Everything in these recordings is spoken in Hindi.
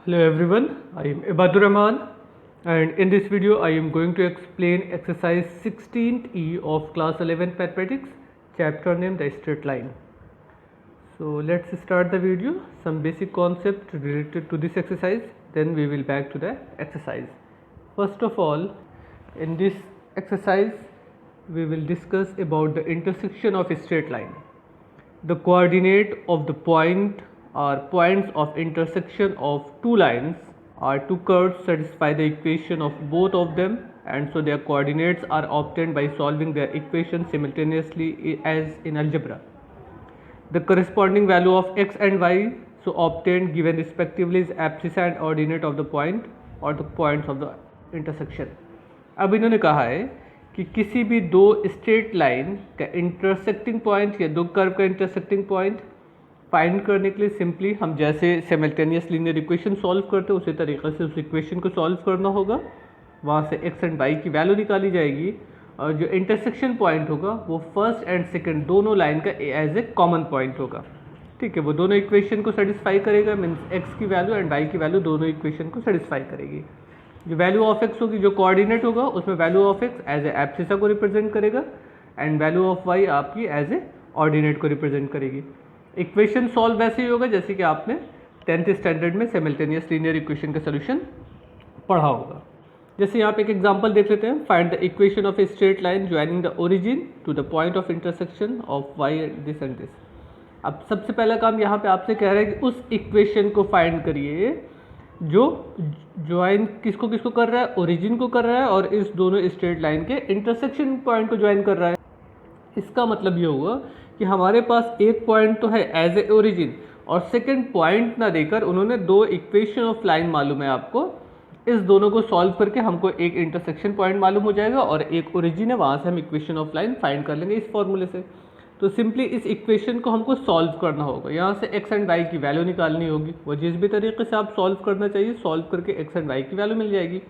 Hello everyone, I am Ibadur Rahman and in this video I am going to explain exercise 16th E of class 11th mathematics, chapter named the straight line. So let's start the video, some basic concept related to this exercise, then we will back to the exercise. First of all, in this exercise we will discuss about the intersection of a straight line. The coordinate of the point or points of intersection of two lines or two curves satisfy the equation of both of them, and so their coordinates are obtained by solving their equation simultaneously as in algebra. The corresponding value of x and y so obtained given respectively is abscissa and ordinate of the point or the points of the intersection. अब इन्होंने कहा है कि किसी भी दो स्ट्रेट लाइन का इंटरसेक्टिंग पॉइंट या दो कर्व का इंटरसेक्टिंग पॉइंट फाइंड करने के लिए सिंपली हम जैसे सिमल्टेनियस लीनियर इक्वेशन सॉल्व करते हैं उसी तरीके से उस इक्वेशन को सॉल्व करना होगा। वहाँ से एक्स एंड वाई की वैल्यू निकाली जाएगी और जो इंटरसेक्शन पॉइंट होगा वो फर्स्ट एंड सेकंड दोनों लाइन का एज ए कॉमन पॉइंट होगा। ठीक है, वो दोनों इक्वेशन को सेटिस्फाई करेगा, मीन्स एक्स की वैल्यू एंड वाई की वैल्यू दोनों इक्वेशन को सेटिस्फाई करेगी। जो वैल्यू ऑफ एक्स होगी, जो कोऑर्डिनेट होगा उसमें value of x as a abscissa को रिप्रेजेंट करेगा एंड वैल्यू ऑफ वाई आपकी एज ए ऑर्डिनेट को रिप्रेजेंट करेगी। इक्वेशन सॉल्व वैसे ही होगा जैसे कि आपने 10th स्टैंडर्ड में सिमल्टेनियस लीनियर इक्वेशन का सोल्यूशन पढ़ा होगा। जैसे यहाँ पे एक एग्जांपल देख लेते हैं। Find the equation of a straight line joining the origin to the point of intersection of y this and this. अब सबसे पहला काम यहाँ पे आपसे कह रहा है कि उस इक्वेशन को फाइंड करिए जो ज्वाइन किसको किसको कर रहा है, ओरिजिन को कर रहा है और इस दोनों स्ट्रेट लाइन के इंटरसेक्शन पॉइंट को ज्वाइन कर रहा है। इसका मतलब ये हुआ कि हमारे पास एक पॉइंट तो है एज ए ओरिजिन और सेकंड पॉइंट ना देकर उन्होंने दो इक्वेशन ऑफ लाइन मालूम है आपको। इस दोनों को सॉल्व करके हमको एक इंटरसेक्शन पॉइंट मालूम हो जाएगा और एक ओरिजिन है, वहाँ से हम इक्वेशन ऑफ लाइन फाइंड कर लेंगे इस फॉर्मूले से। तो सिंपली इस इक्वेशन को हमको सॉल्व करना होगा। यहाँ से एक्स एंड वाई की वैल्यू निकालनी होगी, वो जिस भी तरीके से आप सॉल्व करना चाहिए सॉल्व करके एक्स एंड वाई की वैल्यू मिल जाएगी।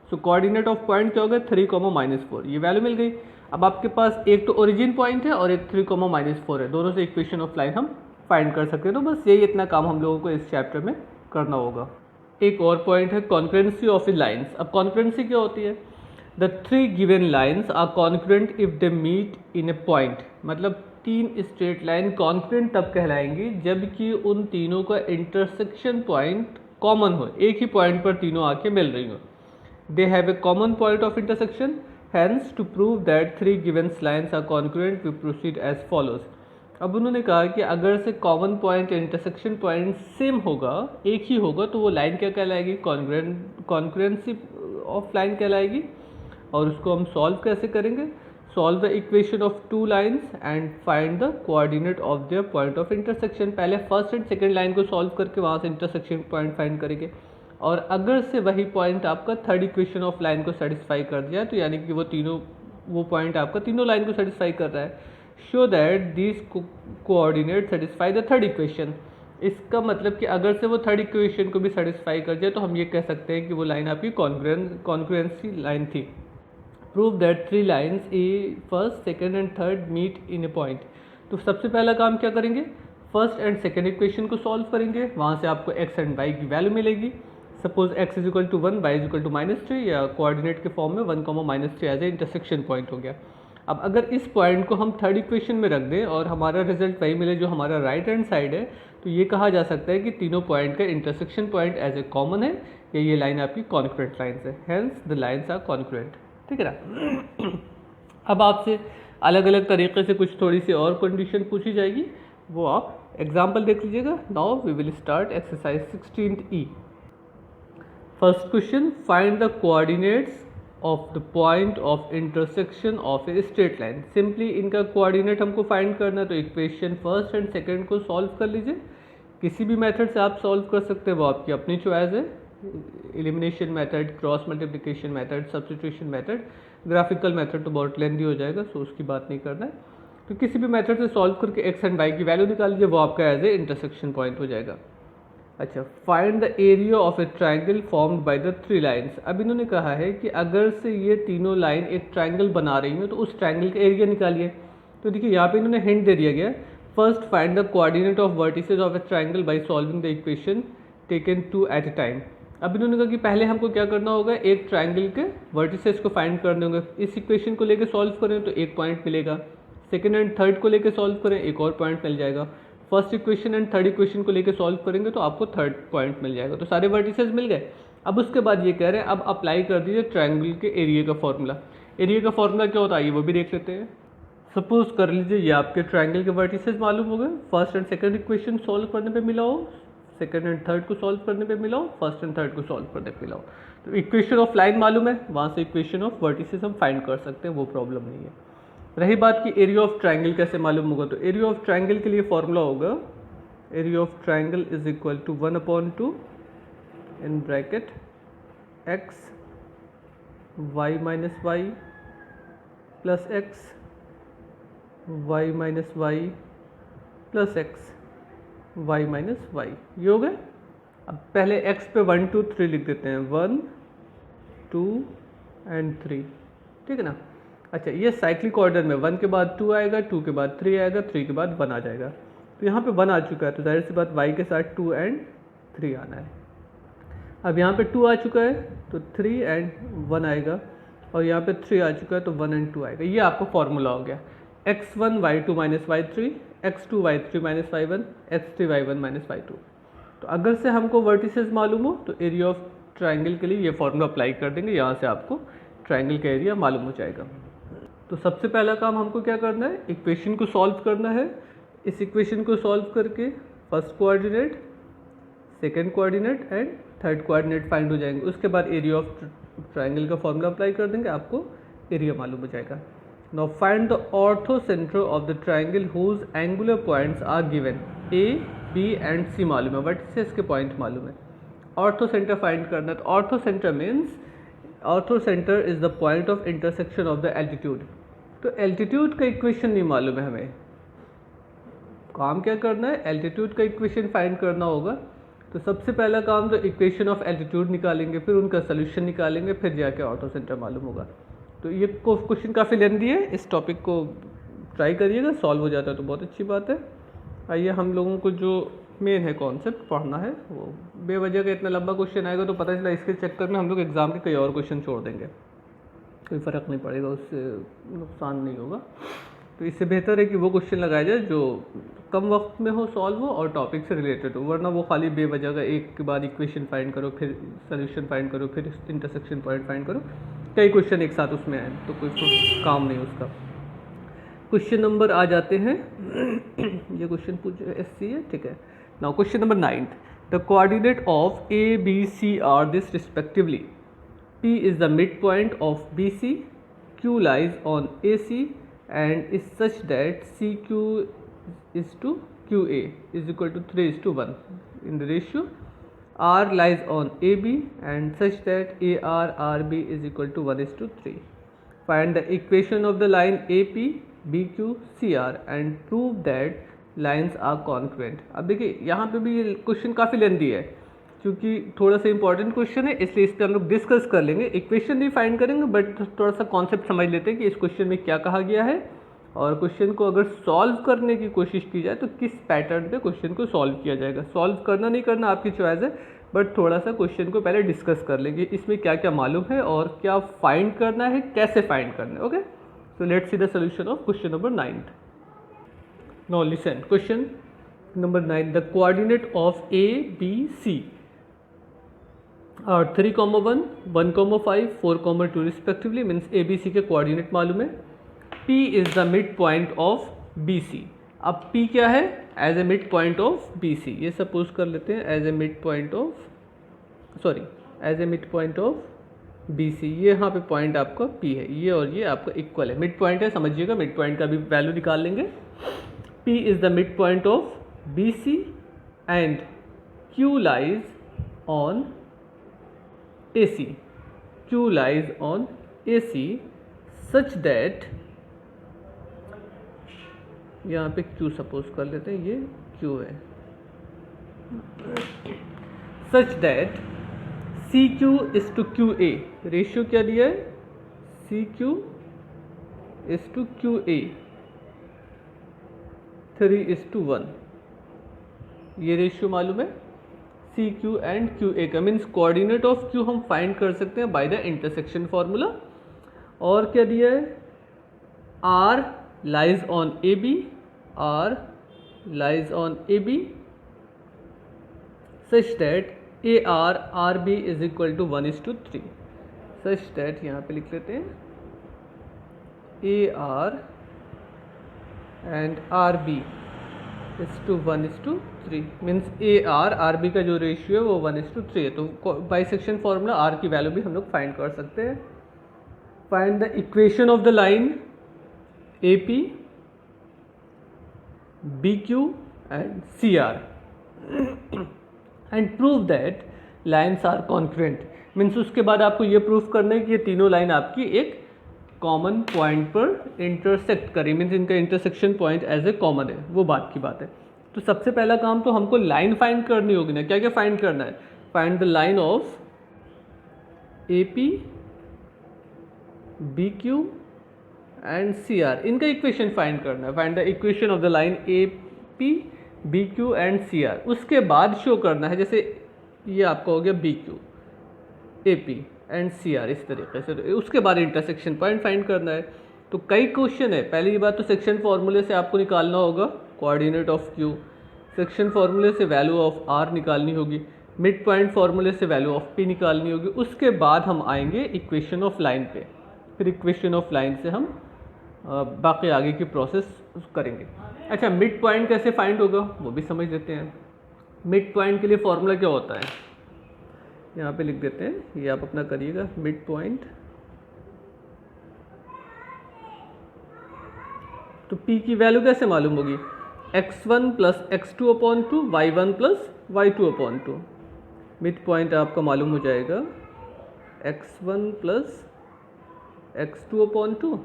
सो कोऑर्डिनेट ऑफ पॉइंट क्या होगा 3, ये वैल्यू मिल गई। अब आपके पास एक तो ओरिजिन पॉइंट है और एक 3, है, दोनों से इक्वेशन ऑफ लाइन हम फाइंड कर सकते हैं। तो बस यही इतना काम हम लोगों को इस चैप्टर में करना होगा। एक और पॉइंट है कॉन्करेंसी ऑफ द लाइन्स। अब कॉन्करेंसी क्या होती है? The 3 given lines are concurrent if they meet in a point. मतलब 3 स्ट्रेट लाइन कॉन्करेंट तब कहलाएंगी जबकि उन तीनों का इंटरसेक्शन पॉइंट कॉमन हो, एक ही पॉइंट पर तीनों आके मिल रही हो। They have a common point of intersection, hence to prove that 3 given lines are concurrent we proceed as follows. अब उन्होंने कहा कि अगर से common point intersection point same होगा, एक ही होगा, तो वो लाइन क्या कहलाएगी? कॉन्करेंसी ऑफ लाइन कहलाएगी। और उसको हम सॉल्व कैसे करेंगे? Solve the equation of two lines and find the coordinate of their point of intersection. पहले फर्स्ट एंड सेकंड लाइन को सॉल्व करके वहाँ से इंटरसेक्शन पॉइंट फाइंड करेंगे और अगर से वही पॉइंट आपका थर्ड इक्वेशन ऑफ लाइन को सेटिस्फाई कर दिया तो यानी कि वो पॉइंट आपका तीनों लाइन को सेटिस्फाई कर रहा है। Show that this coordinate satisfy the third equation. इसका मतलब कि अगर से वो थर्ड इक्वेशन को भी सेटिस्फाई कर जाए तो हम ये कह सकते हैं कि वो लाइन आपकी कॉन्करेंसी लाइन थी। Prove that 3 lines a first second and third meet in a point. तो सबसे पहला काम क्या करेंगे? फर्स्ट एंड सेकेंड इक्वेशन को सॉल्व करेंगे, वहाँ से आपको एक्स एंड वाई की वैल्यू मिलेगी। सपोज x = 1, y = -3 या कोऑर्डिनेट के फॉर्म में 1, -3 एज ए इंटरसेक्शन पॉइंट हो गया। अब अगर इस पॉइंट को हम थर्ड इक्वेशन में रख दें और हमारा रिजल्ट वही मिले जो हमारा राइट हैंड साइड है, तो ये कहा जा सकता है कि तीनों पॉइंट का intersection point as a common है या ये लाइन आपकी कॉन्करेंट लाइन्स है, hence the lines are concurrent. ठीक है ना? अब आपसे अलग अलग तरीके से कुछ थोड़ी सी और कंडीशन पूछी जाएगी, वो आप एग्जाम्पल देख लीजिएगा। Now we will start exercise 16th E। First question, find the coordinates of the point of intersection of a straight line. Simply इनका कोऑर्डिनेट हमको फाइंड करना है, तो इक्वेशन फर्स्ट एंड सेकंड को सॉल्व कर लीजिए। किसी भी मेथड से आप सॉल्व कर सकते हैं, वो आपकी अपनी चॉइस है। Elimination method, cross multiplication method, substitution method, graphical method तो बहुत लेंदी हो जाएगा, सो उसकी बात नहीं करना है। तो किसी भी मेथड से सॉल्व करके एक्स एंड वाई की वैल्यू निकाल लीजिए, वो आपका एज ए इंटरसेक्शन पॉइंट हो जाएगा। अच्छा, find the area of A triangle formed by the 3 lines. अब इन्होंने कहा है कि अगर से ये तीनों लाइन एक ट्राइंगल बना रही हो तो उस ट्राइंगल का एरिया निकालिए। तो देखिए यहाँ पे इन्होंने हिंट दे दिया गया, first find the coordinate of vertices of A triangle by solving the equation taken 2 at a time. अब इन्होंने कहा कि पहले हमको क्या करना होगा, एक ट्रायंगल के वर्टिसेस को फाइंड करने होंगे। इस इक्वेशन को लेके सॉल्व करें तो एक पॉइंट मिलेगा, सेकंड एंड थर्ड को लेके सॉल्व करें एक और पॉइंट मिल जाएगा, first equation and third equation को लेके सॉल्व करेंगे तो आपको थर्ड पॉइंट मिल जाएगा। तो सारे वर्टिसेस मिल गए। अब उसके बाद ये कह रहे हैं अब अप्लाई कर दीजिए ट्रायंगल के एरिया का फॉर्मूला। एरिया का फॉर्मूला क्या होता है ये वो भी देख लेते हैं। सपोज कर लीजिए ये आपके ट्रायंगल के वर्टिसेस मालूम हो गए, first and second equation solve करने पे मिला हो, सेकंड एंड थर्ड को सॉल्व करने पे मिला हो, फर्स्ट एंड थर्ड को सॉल्व करने पे मिला हो। तो इक्वेशन ऑफ लाइन मालूम है, वहाँ से इक्वेशन ऑफ वर्टिसेस हम फाइंड कर सकते हैं, वो प्रॉब्लम नहीं है। रही बात कि एरिया ऑफ ट्रायंगल कैसे मालूम होगा, तो एरिया ऑफ ट्रायंगल के लिए फॉर्मूला होगा area of triangle is equal to 1/2 in bracket x y minus y plus x y minus y plus x y minus y. ये हो गए। अब पहले x पे 1 2 3 लिख देते हैं, 1 2 एंड 3, ठीक है ना। अच्छा ये साइक्लिक ऑर्डर में 1 के बाद 2 आएगा, 2 के बाद 3 आएगा, 3 के बाद 1 आ जाएगा। तो यहाँ पे 1 आ चुका है तो जाहिर सी बात y के साथ 2 एंड 3 आना है। अब यहाँ पे 2 आ चुका है तो 3 एंड 1 आएगा, और यहाँ पे 3 आ चुका है तो 1 एंड 2 आएगा। ये आपका फॉर्मूला हो गया x1 y2 minus y3, x2 y3 minus y1, x3 y1 minus y2। तो अगर से हमको वर्टिसेस मालूम हो तो एरिया ऑफ ट्रायंगल के लिए ये फॉर्मूला अप्लाई कर देंगे, यहाँ से आपको ट्रायंगल का एरिया मालूम हो जाएगा। तो सबसे पहला काम हमको क्या करना है, इक्वेशन को सॉल्व करना है। इस इक्वेशन को सॉल्व करके first coordinate, second coordinate and third coordinate find हो जाएंगे। उसके बाद एरिया ऑफ ट्रायंगल का फॉर्मूला अप्लाई कर देंगे, आपको एरिया मालूम हो जाएगा। Now find the orthocentre of the triangle whose angular points are given, a b and c मालूम है, वर्टिसेस के पॉइंट मालूम है। ऑर्थो सेंटर फाइंड करना है। तो ortho centre means ortho centre is the point of intersection of the altitude. तो एल्टीट्यूड का इक्वेशन नहीं मालूम है हमें, काम क्या करना है, एल्टीट्यूड का इक्वेशन फाइंड करना होगा। तो सबसे पहला काम तो इक्वेशन ऑफ एल्टीट्यूड निकालेंगे, फिर उनका सोल्यूशन निकालेंगे, फिर जाके ऑर्थो सेंटर मालूम होगा। तो ये क्वेश्चन काफ़ी लेंथी है, इस टॉपिक को ट्राई करिएगा, सॉल्व हो जाता है तो बहुत अच्छी बात है। आइए हम लोगों को जो मेन है कॉन्सेप्ट पढ़ना है, वो बेवजह का इतना लंबा क्वेश्चन आएगा तो पता चला इसके चक्कर में हम लोग एग्ज़ाम के कई और क्वेश्चन छोड़ देंगे, कोई फ़र्क नहीं पड़ेगा, उससे नुकसान नहीं होगा। तो इससे बेहतर है कि वो क्वेश्चन लगाया जाए जो कम वक्त में हो सॉल्व हो और टॉपिक से रिलेटेड हो, वरना वो खाली बेवजह का एक के बाद इक्वेशन फाइंड करो, फिर सोल्यूशन फाइंड करो, फिर इंटरसेक्शन पॉइंट फाइंड करो, कई क्वेश्चन एक साथ उसमें आए तो कोई काम नहीं उसका। क्वेश्चन नंबर आ जाते हैं ये क्वेश्चन पूछ SC है, ठीक है। Now question number 9, the coordinate of ABC are this respectively, P is the midpoint of BC, Q lies on AC and is such that CQ is to QA is equal to 3:1 in the ratio. R lies on AB and such that AR RB is equal to 1:3. Find the equation of the line AP BQ CR and prove that lines are congruent. अब देखिए यहाँ पे भी ये क्वेश्चन काफ़ी लेंथी है, क्योंकि थोड़ा सा इंपॉर्टेंट क्वेश्चन है, इसलिए इस पर हम लोग डिस्कस कर लेंगे। इक्वेशन नहीं फाइंड करेंगे बट थोड़ा सा कॉन्सेप्ट समझ लेते हैं कि इस क्वेश्चन में क्या कहा गया है, और क्वेश्चन को अगर सॉल्व करने की कोशिश की जाए तो किस पैटर्न पे क्वेश्चन को सॉल्व किया जाएगा। सॉल्व करना नहीं करना आपकी चॉइस है, बट थोड़ा सा क्वेश्चन को पहले डिस्कस कर लेंगे, इसमें क्या क्या मालूम है और क्या फाइंड करना है, कैसे फाइंड करना है। Okay, so let's see the solution of question number 9. Now listen, question number 9, the coordinate of ABC और 3,1, 1,5, 4,2 रिस्पेक्टिवली, मीन्स ABC के कोऑर्डिनेट मालूम है। P is the mid point of BC। अब P क्या है, as a mid point of BC, ये सपोज कर लेते हैं as a mid point of, sorry as a mid point of BC। ये यहाँ पे पॉइंट आपका P है, ये और ये आपका इक्वल है, मिड पॉइंट है, समझिएगा मिड पॉइंट का भी वैल्यू निकाल लेंगे। P is the mid point of BC and Q lies on AC, Q lies on AC such that, यहाँ पे Q सपोज कर लेते हैं, ये Q है, such that CQ is to QA, ratio क्या दिया है, CQ is to QA 3:1, ये रेशियो मालूम है। C Q and Q A का, मीन्स कोऑर्डिनेट ऑफ क्यू हम फाइंड कर सकते हैं बाय द इंटरसेक्शन फॉर्मूला। और क्या दिया है, R lies on A B, R lies on A B such that A R R B is equal to 1:3, such that यहाँ पे लिख लेते हैं A R and R B is to 1:3, means A R B का जो रेशियो है वो 1:3 है। तो बाइसेक्शन फॉर्मूला आर की वैल्यू भी हम लोग फाइंड कर सकते हैं। Find the equation of the line A P B Q and C R and prove that lines are concurrent, means उसके बाद आपको ये प्रूफ करना है कि ये तीनों लाइन आपकी एक कॉमन पॉइंट पर इंटरसेक्ट करें, मीन्स इनका intersection point as a common है, वो बात की बात है। तो सबसे पहला काम तो हमको लाइन फाइंड करनी होगी ना, क्या क्या फाइंड करना है, find the line of A P B Q and C R, इनका इक्वेशन फाइंड करना है। Find the equation of the line A P B Q and C R. उसके बाद शो करना है, जैसे ये आपका हो गया B Q A P and C R, इस तरीके से। तो उसके बाद इंटरसेक्शन पॉइंट फाइंड करना है। तो कई क्वेश्चन है, पहली बात तो सेक्शन फॉर्मूले से आपको निकालना होगा कोऑर्डिनेट ऑफ क्यू, सेक्शन फॉर्मूले से वैल्यू ऑफ आर निकालनी होगी, मिड पॉइंट फॉर्मूले से वैल्यू ऑफ पी निकालनी होगी। उसके बाद हम आएंगे इक्वेशन ऑफ लाइन पे, फिर इक्वेशन ऑफ लाइन से हम बाकी आगे की प्रोसेस करेंगे। अच्छा, मिड पॉइंट कैसे फाइंड होगा वो भी समझ लेते हैं। मिड पॉइंट के लिए फॉर्मूला क्या होता है, यहाँ पे लिख देते हैं, ये आप अपना करिएगा। मिड पॉइंट, तो p की वैल्यू कैसे मालूम होगी, x1 plus x2/2 y1 plus y2/2। Mid point आपका मालूम हो जाएगा x1 plus x2/2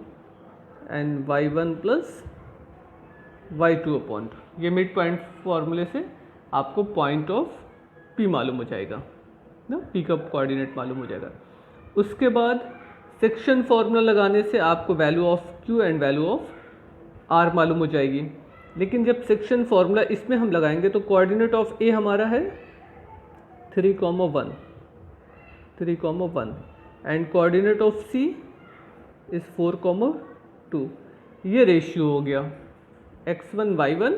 and y1 plus y2/2। ये मिड पॉइंट फॉर्मूले से आपको पॉइंट ऑफ p मालूम हो जाएगा ना, p का कोऑर्डिनेट मालूम हो जाएगा। उसके बाद सेक्शन फॉर्मूला लगाने से आपको value of q and value of r मालूम हो जाएगी। लेकिन जब सेक्शन फॉर्मूला इसमें हम लगाएंगे तो कोऑर्डिनेट ऑफ a हमारा है 3,1 and coordinate of c is 4,2। ये रेशियो हो गया x1 y1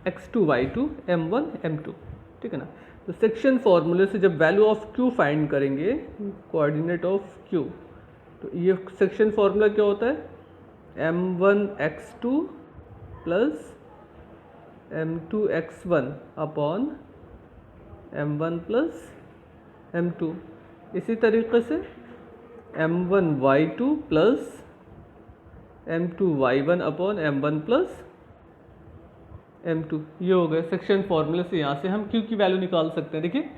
x2 y2 m1 m2, ठीक है ना। तो सेक्शन फॉर्मूले से जब वैल्यू ऑफ q फाइंड करेंगे, कोऑर्डिनेट ऑफ q, तो ये सेक्शन फॉर्मूला क्या होता है, m1 x2 plus m2 x1 upon m1 plus m2। इसी तरीके से m1 y2 plus m2 y1 upon m1 plus m2। ये हो गए सेक्शन फॉर्मूले से। यहाँ से हम q की वैल्यू निकाल सकते हैं। देखिए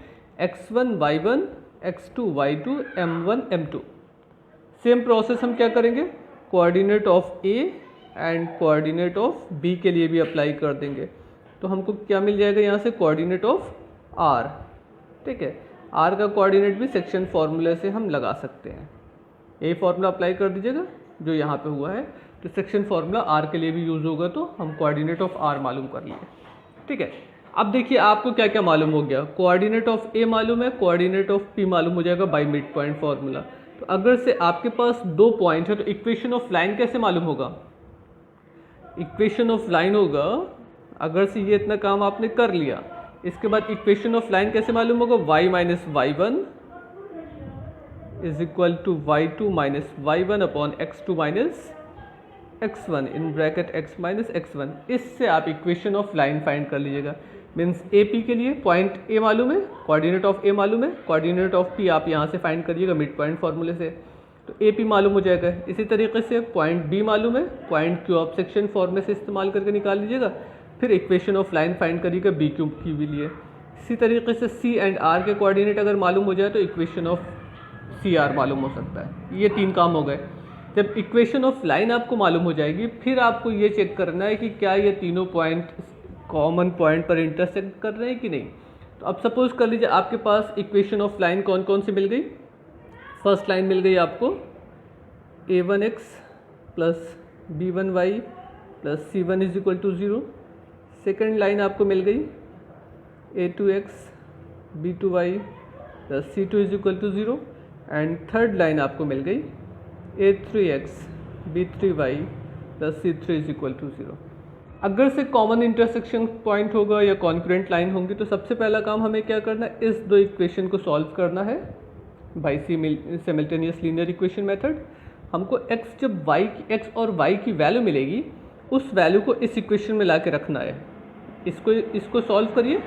x1 y1 x2 y2 m1 m2। Same process हम क्या करेंगे, coordinate of a and coordinate of b के लिए भी अप्लाई कर देंगे। तो हमको क्या मिल जाएगा यहाँ से, कोऑर्डिनेट ऑफ r, ठीक है। r का कोऑर्डिनेट भी सेक्शन फॉर्मूले से हम लगा सकते हैं। ये फॉर्मूला अप्लाई कर दीजिएगा जो यहाँ पे हुआ है, तो सेक्शन फॉर्मूला आर के लिए भी यूज़ होगा, तो हम कोऑर्डिनेट ऑफ आर मालूम कर लिए, ठीक है। अब देखिए आपको क्या क्या मालूम हो गया, कोऑर्डिनेट ऑफ ए मालूम है, कोऑर्डिनेट ऑफ पी मालूम हो जाएगा बाय मिड पॉइंट फॉर्मूला। तो अगर से आपके पास दो पॉइंट है तो इक्वेशन ऑफ लाइन कैसे मालूम होगा, इक्वेशन ऑफ लाइन होगा, अगर से ये इतना काम आपने कर लिया, इसके बाद इक्वेशन ऑफ लाइन कैसे मालूम होगा, y minus y1 is equal to y2 minus y1 upon x2 minus x1 in bracket x minus x1। इससे आप इक्वेशन ऑफ लाइन फाइंड कर लीजिएगा। मीन्स ए पी के लिए पॉइंट ए मालूम है, कोऑर्डिनेट ऑफ ए मालूम है, कोऑर्डिनेट ऑफ पी आप यहाँ से फाइंड करिएगा मिड पॉइंट फॉर्मूले से, तो ए पी मालूम हो जाएगा। इसी तरीके से पॉइंट बी मालूम है, पॉइंट क्यू आप सेक्शन फॉर्मूले से इस्तेमाल करके निकाल लीजिएगा, फिर इक्वेशन ऑफ लाइन फाइंड करिएगा बी क्यू की भी लिए। इसी तरीके से सी एंड आर के कोऑर्डिनेट अगर मालूम हो जाए तो इक्वेशन ऑफ सी आर मालूम हो सकता है। ये तीन काम हो गए। जब इक्वेशन ऑफ लाइन आपको मालूम हो जाएगी, फिर आपको ये चेक करना है कि क्या ये तीनों पॉइंट कॉमन पॉइंट पर इंटरसेक्ट कर रहे हैं कि नहीं। तो अब सपोज कर लीजिए आपके पास इक्वेशन ऑफ लाइन कौन कौन सी मिल गई। फर्स्ट लाइन मिल गई आपको a1x plus b1y plus c1 is equal to 0। Second line आपको मिल गई a2x b2y plus c2 is equal to 0 and third line आपको मिल गई a3x b3y plus c3 is equal to 0। अगर से कॉमन इंटरसेक्शन पॉइंट होगा या कॉन्करेंट लाइन होंगी तो सबसे पहला काम हमें क्या करना है, इस दो इक्वेशन को सॉल्व करना है बाय सिमिल्टेनियस लीनियर इक्वेशन मेथड। हमको x जब x और y की वैल्यू मिलेगी उस वैल्यू को इस इक्वेशन में ला के रखना है। इसको सॉल्व करिए,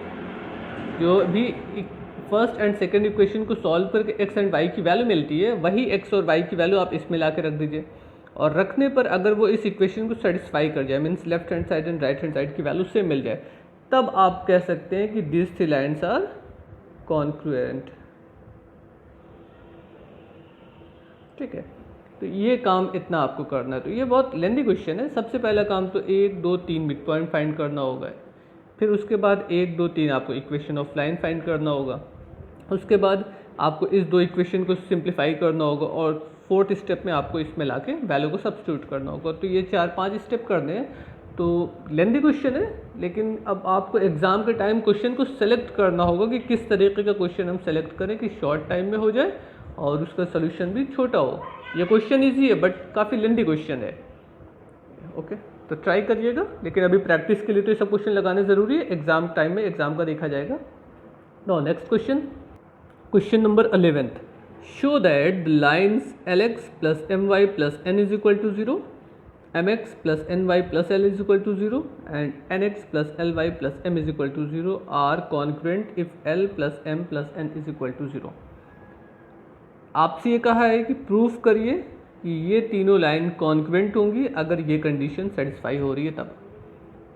जो भी फर्स्ट एंड सेकेंड इक्वेशन को सॉल्व करके x एंड y की वैल्यू मिलती है वही x और y की वैल्यू आप इसमें ला के रख दीजिए। और रखने पर अगर वो इस इक्वेशन को सेटिस्फाई कर जाए, means left hand side and right hand side की वैल्यू सेम मिल जाए, तब आप कह सकते हैं कि दिस थ्री लाइन्स आर कॉन्क्रुएंट। ठीक है, तो ये काम इतना आपको करना है। तो ये बहुत लेंथी क्वेश्चन है। सबसे पहला काम तो 1 2 3 मिड पॉइंट फाइंड करना होगा, फिर उसके बाद 1 2 3 आपको इक्वेशन ऑफ लाइन फाइंड करना होगा, उसके बाद आपको इस दो इक्वेशन को सिंप्लीफाई करना होगा और फोर्थ स्टेप में आपको इसमें लाके वैल्यू को सब्स्टिट्यूट करना होगा। तो ये 4-5 स्टेप करने हैं। तो लेंथी क्वेश्चन है, लेकिन अब आपको एग्ज़ाम के टाइम क्वेश्चन को सेलेक्ट करना होगा कि किस तरीके का क्वेश्चन हम सेलेक्ट करें कि शॉर्ट टाइम में हो जाए और उसका सोल्यूशन भी छोटा हो। ये क्वेश्चन ईजी है बट काफ़ी लेंथी क्वेश्चन है। ओके, तो ट्राई करिएगा, लेकिन अभी प्रैक्टिस के लिए तो ये सब क्वेश्चन लगाने ज़रूरी है। एग्जाम टाइम में एग्जाम का देखा जाएगा। Now next question, question number 11th, show that the lines lx plus my plus n is equal to 0, mx plus ny plus l is equal to 0 and nx plus ly plus m is equal to 0 are concurrent if l plus m plus n is equal to 0। आपसे ये कहा है कि प्रूफ करिए कि ये तीनों लाइन कॉन्क्रुएंट होंगी अगर ये कंडीशन सेटिस्फाई हो रही है तब।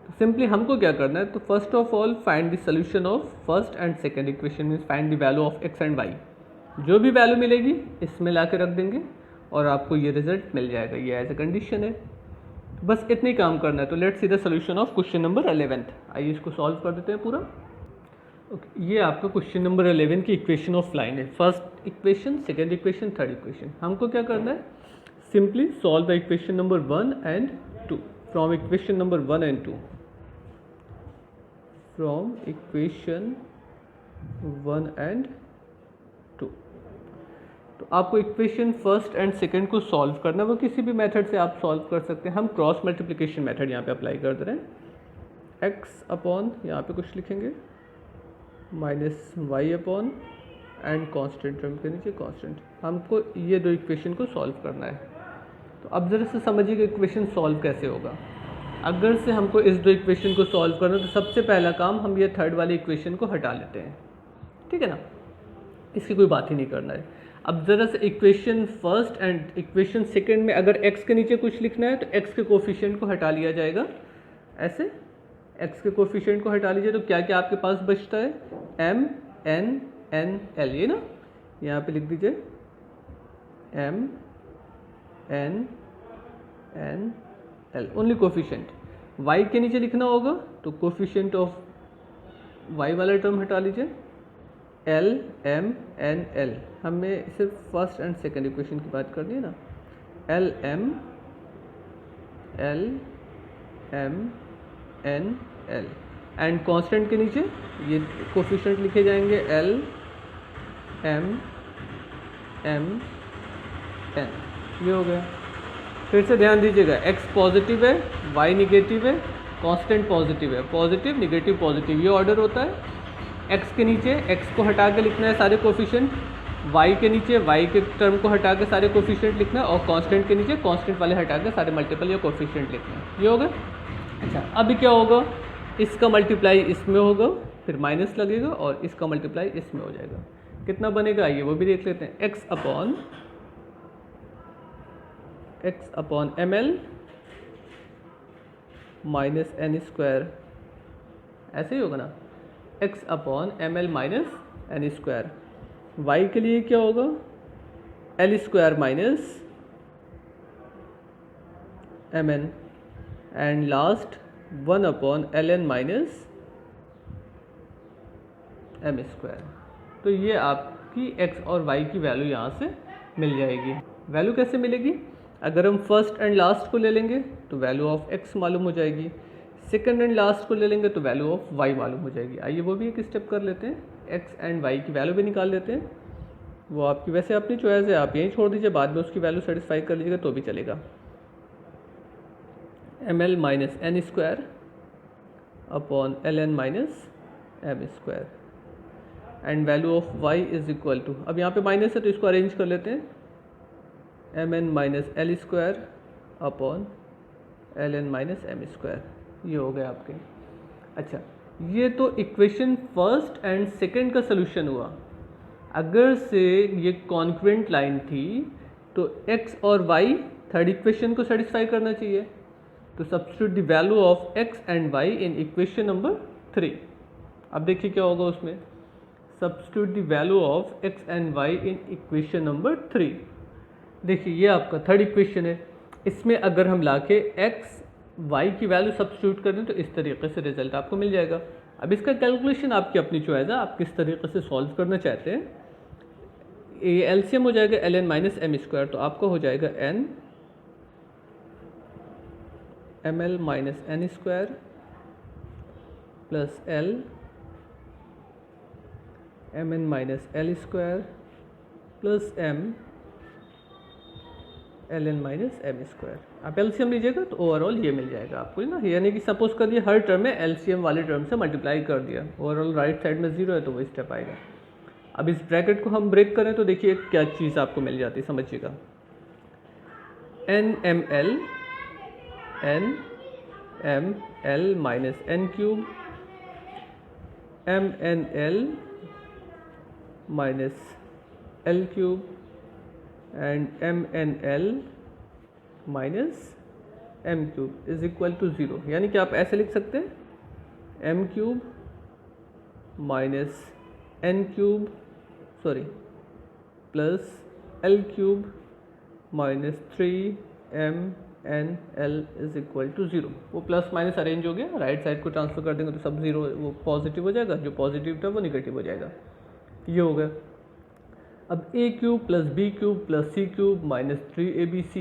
तो सिंपली हमको क्या करना है, तो first of all find the solution of first and second equation, means find the value of x and y। जो भी वैल्यू मिलेगी इसमें ला के रख देंगे और आपको ये रिजल्ट मिल जाएगा। ये एज ए कंडीशन है, बस इतनी काम करना है। तो let's see the solution of question number 11th। आइए इसको सॉल्व कर देते हैं पूरा। ओके, ये आपका क्वेश्चन नंबर 11 की इक्वेशन ऑफ लाइन है। First equation, second equation, third equation. हमको क्या करना है, simply solve the equation number 1 and 2 from equation number 1 and 2, from equation 1 and 2। तो आपको इक्वेशन फर्स्ट एंड सेकंड को सॉल्व करना है, वो किसी भी मेथड से आप सॉल्व कर सकते हैं। हम क्रॉस मल्टीप्लिकेशन मेथड यहाँ पे अप्लाई कर दे रहे हैं। x अपॉन यहाँ पे कुछ लिखेंगे minus y upon and constant term के नीचे कांस्टेंट। हमको ये दो इक्वेशन को सॉल्व करना है। तो अब ज़रा से समझिएगा इक्वेशन सॉल्व कैसे होगा। अगर से हमको इस दो इक्वेशन को सॉल्व करना है तो सबसे पहला काम हम ये थर्ड वाली इक्वेशन को हटा लेते हैं। ठीक है ना, इसकी कोई बात ही नहीं करना है। अब ज़रा से equation first and equation second में अगर x के नीचे कुछ लिखना है तो x के कोफिशिएंट को हटा लिया जाएगा। ऐसे x के कोफिशिएंट को हटा लीजिए तो क्या क्या आपके पास बचता है, m n n l, ये ना यहाँ पे लिख दीजिए m n n l only coefficient. y के नीचे लिखना होगा तो कोफिशिएंट ऑफ y वाला टर्म हटा लीजिए, l m n l। हमें सिर्फ फर्स्ट एंड सेकंड इक्वेशन की बात करनी है ना, l m l m n l and constant के नीचे ये कोफिशिएंट लिखे जाएंगे l m m n। ये हो गया। फिर से ध्यान दीजिएगा, x पॉजिटिव है, y निगेटिव है, कांस्टेंट पॉजिटिव है, पॉजिटिव निगेटिव पॉजिटिव, ये ऑर्डर होता है। x के नीचे x को हटा के लिखना है सारे कोफिशिएंट, y के नीचे y के टर्म को हटा के सारे कोफिशिएंट लिखना है और कांस्टेंट के नीचे कांस्टेंट वाले हटा के सारे मल्टीपल या कोफिशिएंट लिखना है। ये हो गया। अच्छा, अभी क्या होगा, इसका मल्टीप्लाई इसमें होगा, फिर माइनस लगेगा और इसका मल्टीप्लाई इसमें हो जाएगा। कितना बनेगा आइए वो भी देख लेते हैं। x upon ml minus n square, ऐसे ही होगा ना, x upon ml minus n square. y के लिए क्या होगा, l square minus mn and last 1 upon ln minus m square. तो ये आपकी x और y की वैल्यू यहाँ से मिल जाएगी। वैल्यू कैसे मिलेगी, अगर हम फर्स्ट एंड लास्ट को ले लेंगे तो वैल्यू ऑफ x मालूम हो जाएगी, सेकंड एंड लास्ट को ले लेंगे तो वैल्यू ऑफ y मालूम हो जाएगी। आइए वो भी एक स्टेप कर लेते हैं। एक्स एंड वाई की वैल्यू भी निकाल लेते हैं। वो आपकी वैसे अपनी चॉइस है, आप यहीं छोड़ दीजिए, बाद में उसकी वैल्यू सेटिस्फाई कर लीजिएगा तो भी चलेगा। M L minus N square upon L N minus M square and value of y is equal to, अब यहाँ पे माइनस है तो इसको अरेंज कर लेते हैं, M N minus L square upon L N minus M square, ये हो गया आपके। अच्छा, ये तो इक्वेशन फर्स्ट एंड सेकंड का सलूशन हुआ। अगर से ये कॉन्क्वेंट लाइन थी तो x और y थर्ड इक्वेशन को सेटिस्फाई करना चाहिए, तो substitute the value of x and y in equation number 3। अब देखिए क्या होगा उसमें, substitute the value of x and y in equation number 3। देखिए ये आपका थर्ड इक्वेशन है, इसमें अगर हम लाके x y की वैल्यू सब्स्टिट्यूट कर दें तो इस तरीके से रिजल्ट आपको मिल जाएगा। अब इसका कैलकुलेशन आपकी अपनी चॉइस है, आप किस तरीके से सॉल्व करना चाहते हैं। ये एलसीएम हो जाएगा L N minus M square, तो आपका हो जाएगा N M L minus N square plus L M N minus L square plus M L N minus M square. आप एलसीएम लीजिएगा तो ओवरऑल ये मिल जाएगा आपको ना, यानी कि सपोज कर दिया हर टर्म में एलसीएम वाले टर्म से मल्टीप्लाई कर दिया, ओवरऑल राइट साइड में 0 है तो वो स्टेप आएगा। अब इस ब्रैकेट को हम ब्रेक करें तो देखिए क्या चीज़ आपको मिल जाती है, समझिएगा, N M L minus N cube M N L minus L cube and M N L minus M cube is equal to 0। यानी कि आप ऐसे लिख सकते हैं M cube minus N cube plus L cube minus 3m N L is equal to 0। वो प्लस माइनस अरेंज हो गया, राइट साइड को ट्रांसफर कर देंगे तो सब 0 वो पॉजिटिव हो जाएगा, जो पॉजिटिव था वो निगेटिव हो जाएगा, ये हो गया। अब a cube plus b cube plus c cube minus 3abc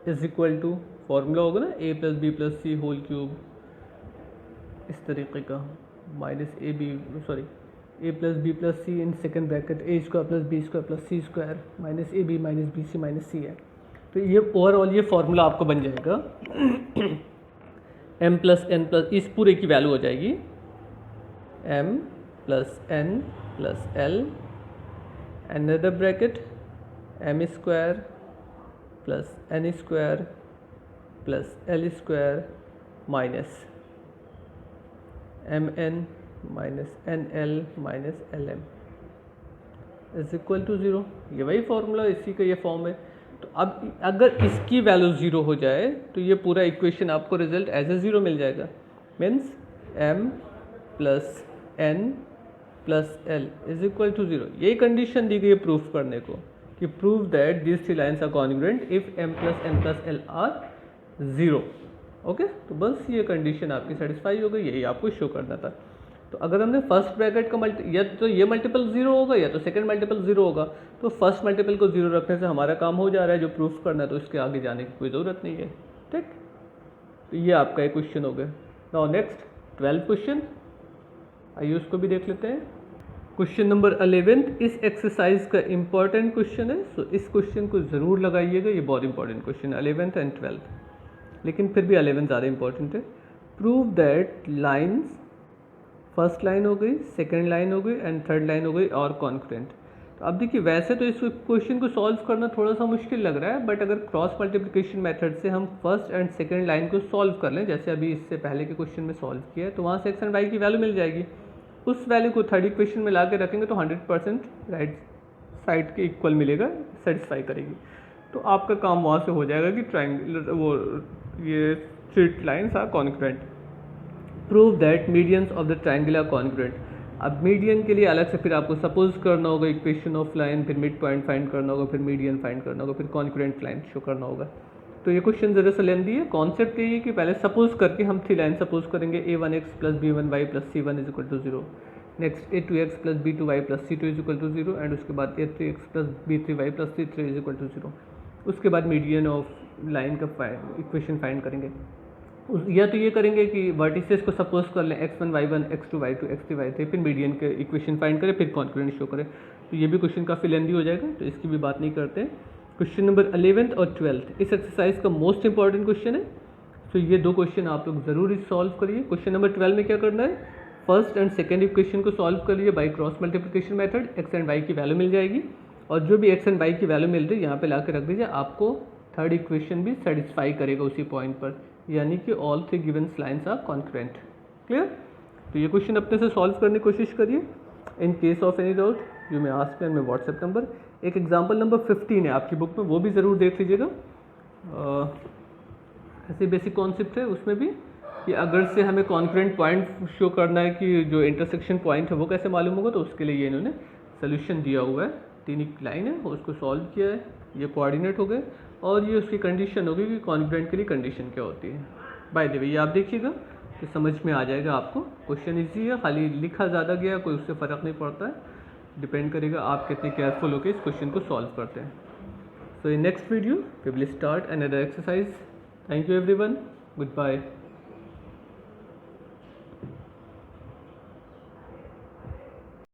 is equal to, formula होगा ना a plus b plus c whole cube, इस तरीके का, minus a plus b plus c in second bracket a square plus b square plus c square minus a b minus b c minus c है। तो ये ओवरऑल ये फॉर्मूला आपको बन जाएगा m प्लस एन प्लस, इस पूरे की वैल्यू हो जाएगी m plus N plus L another bracket m square plus n square plus l square minus mn minus nl minus lm is equal to 0। ये वही फॉर्मूला, इसी का ये फॉर्म है। तो अब अगर इसकी वैल्यू 0 हो जाए तो ये पूरा इक्वेशन आपको रिजल्ट एज ए 0 मिल जाएगा, means m plus n plus L is equal to 0। यही कंडीशन दी गई है प्रूफ करने को कि prove that this three lines are congruent if m plus n plus L are 0। Okay, तो बस ये कंडीशन आपकी सेटिस्फाई हो गई, यही आपको शो करना था। तो अगर हमने फर्स्ट ब्रैकेट का या तो ये मल्टीपल 0 होगा या तो सेकंड मल्टीपल 0 होगा, तो फर्स्ट मल्टीपल को 0 रखने से हमारा काम हो जा रहा है, जो प्रूफ करना है तो इसके आगे जाने की कोई ज़रूरत नहीं है। ठीक, तो ये आपका एक क्वेश्चन हो गया। नाउ नेक्स्ट 12 क्वेश्चन, आइए उसको भी देख लेते हैं। क्वेश्चन नंबर 11 इस एक्सरसाइज का इंपॉर्टेंट क्वेश्चन है, सो इस क्वेश्चन को ज़रूर लगाइएगा, ये बहुत इंपॉर्टेंट क्वेश्चन है 11th एंड 12th, लेकिन फिर भी 11 ज़्यादा इंपॉर्टेंट है। Prove that lines, first line हो गई, सेकेंड लाइन हो गई एंड थर्ड लाइन हो गई और कॉन्क्रेंट। तो अब देखिए वैसे तो इस क्वेश्चन को सॉल्व करना थोड़ा सा मुश्किल लग रहा है, बट अगर क्रॉस मल्टीप्लिकेशन मेथड से हम फर्स्ट एंड सेकेंड लाइन को सॉल्व कर लें, जैसे अभी इससे पहले के क्वेश्चन में सॉल्व किया है, तो वहाँ से एक्स एंड वाई की वैल्यू मिल जाएगी। उस वैल्यू को थर्ड इक्वेशन में ला के रखेंगे तो 100% राइट साइड के इक्वल मिलेगा, सेटिस्फाई करेगी। तो आपका काम वहाँ से हो जाएगा कि ट्राइंगल वो ये straight lines are congruent. Prove that medians of the triangle are congruent. अब मीडियन के लिए अलग से फिर आपको सपोज करना होगा इक्वेशन ऑफ लाइन, फिर मिड पॉइंट फाइंड करना होगा, फिर मीडियन फाइंड करना होगा, फिर कॉन्ग्रुएंट लाइन शो करना होगा। तो ये क्वेश्चन ज़रा सा लेंदी है। कॉन्सेप्ट यही है कि पहले सपोज करके हम थ्री लाइन सपोज करेंगे a1x plus b1y plus c1 is equal to 0, next a2x plus b2y plus c2 is equal to 0 and उसके बाद a3x plus b3y plus c3 is equal to 0। उसके बाद मीडियन ऑफ लाइन का इक्वेशन फाइंड करेंगे। या तो ये करेंगे कि वर्टिसेस को सपोज कर लें x1 y1 x2 y2 x3 y3, फिर मीडियन के इक्वेशन फाइंड करें, फिर कॉन्करेंट शो करें। तो ये भी क्वेश्चन काफ़ी लेंदी हो जाएगा, तो इसकी भी बात नहीं करते हैं। क्वेश्चन नंबर 11th और 12th इस एक्सरसाइज का मोस्ट इंपॉर्टेंट क्वेश्चन है, तो ये दो क्वेश्चन आप लोग ज़रूर सॉल्व करिए। क्वेश्चन नंबर 12 में क्या करना है, फर्स्ट एंड सेकेंड इक्वेशन को सॉल्व करिए by cross multiplication method. X and y की वैल्यू मिल जाएगी, और जो भी एक्स एंड वाई की वैल्यू मिल रही है यहाँ पे ला के रख दीजिए, आपको थर्ड इक्वेशन भी सेटिस्फाई करेगा उसी पॉइंट पर, यानी कि all three given lines are concurrent. Clear? तो ये क्वेश्चन अपने से सॉल्व करने की कोशिश करिए। In case of any doubt you may ask me on my WhatsApp number. एक एग्जाम्पल नंबर 15 है आपकी बुक में, वो भी ज़रूर देख लीजिएगा। ऐसे बेसिक कॉन्सेप्ट है उसमें भी, कि अगर से हमें कॉन्करेंट पॉइंट शो करना है कि जो इंटरसेक्शन पॉइंट है वो कैसे मालूम होगा, तो उसके लिए ये इन्होंने सोल्यूशन दिया हुआ है। 3 लाइन है, उसको सॉल्व किया है, ये कोऑर्डिनेट हो गए, और ये उसकी कंडीशन होगी कि कॉन्करेंट के लिए कंडीशन क्या होती है। बाय द वे ये आप देखिएगा तो समझ में आ जाएगा आपको। क्वेश्चन ईजी है, खाली लिखा ज़्यादा गया कोई उससे फ़र्क नहीं पड़ता है, डिपेंड करेगा आप कितने केयरफुल होकर इस क्वेश्चन को सॉल्व करते हैं। So in next video we will start another exercise. Thank you everyone, good bye.